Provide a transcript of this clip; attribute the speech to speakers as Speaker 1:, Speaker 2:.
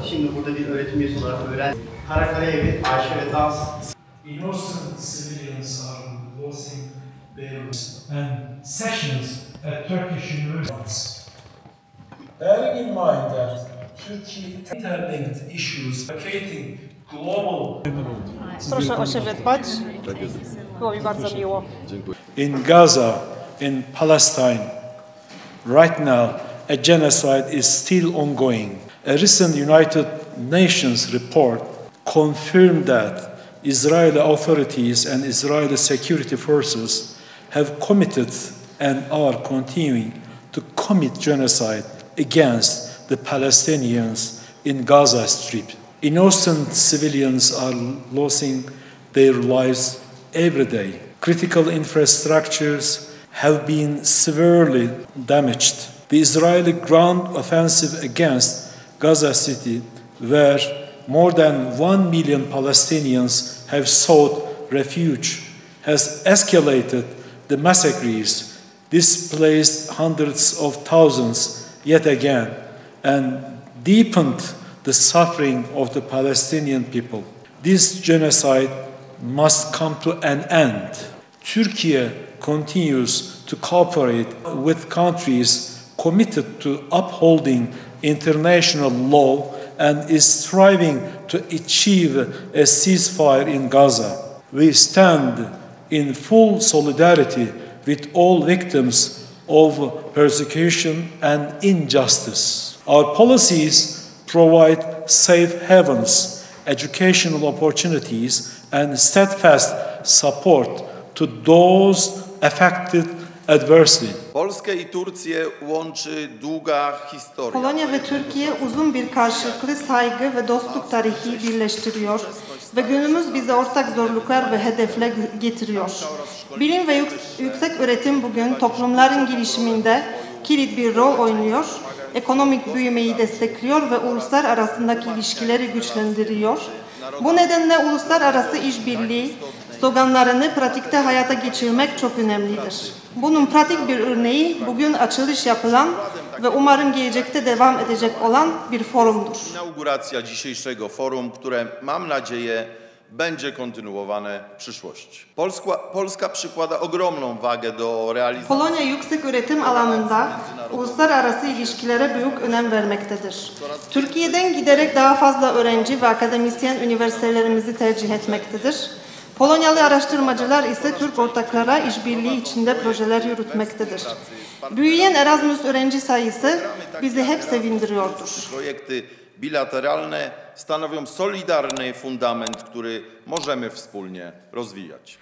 Speaker 1: Şimdi burada bir öğretim üyesi olarak Karakarevi, Ayşe ve Dans.
Speaker 2: Innocent civilians are losing their and sessions at Turkish universities. Bearing in mind that Turkey interlinked issues creating global.
Speaker 3: Proszę o siebie dbać. Było mi bardzo miło.
Speaker 2: In Gaza, in Palestine, right now, a genocide is still ongoing. A recent United Nations report confirmed that Israeli authorities and Israeli security forces have committed and are continuing to commit genocide against the Palestinians in Gaza Strip. Innocent civilians are losing their lives every day. Critical infrastructures have been severely damaged. The Israeli ground offensive against Gaza City, where more than 1 million Palestinians have sought refuge, has escalated the massacres, displaced hundreds of thousands yet again, and deepened the suffering of the Palestinian people. This genocide must come to an end. Turkey continues to cooperate with countries committed to upholding international law and is striving to achieve a ceasefire in Gaza. We stand in full solidarity with all victims of persecution and injustice. Our policies provide safe havens, educational opportunities, and steadfast support to those affected adversely.
Speaker 4: Polskę i Turcję łączy długa historia.
Speaker 3: Polonya ve Türkiye uzun bir karşılıklı saygı ve dostluk tarihi birleştiriyor ve günümüz bize ortak zorluklar ve hedefler getiriyor. Bilim ve yüksek öğretim bugün toplumların gelişiminde kilit bir rol oynuyor, ekonomik büyümeyi destekliyor ve uluslar arasındaki ilişkileri güçlendiriyor. Bu nedenle uluslararası işbirliği sloganlarını pratikte hayata geçirmek çok önemlidir. Bunun pratik bir örneği bugün açılış yapılan ve umarım gelecekte devam edecek olan bir forumdur.
Speaker 4: Inauguracja dzisiejszego forum, które mam nadzieję będzie kontynuowane w przyszłości. Polska przykłada ogromną wagę do realizacji.
Speaker 3: Polonya yüksek öğretim alanında uluslararası ilişkilere büyük önem vermektedir. Türkiye'den giderek daha fazla öğrenci ve akademisyen üniversitelerimizi tercih etmektedir. Polonyalı araştırmacılar ise Türk ortaklara işbirliği içinde projeler yürütmektedir. Büyüyen Erasmus öğrenci sayısı bizi hep sevindiriyordur.
Speaker 4: Projekty bilateralne stanowią solidarny fundament, który możemy wspólnie rozwijać.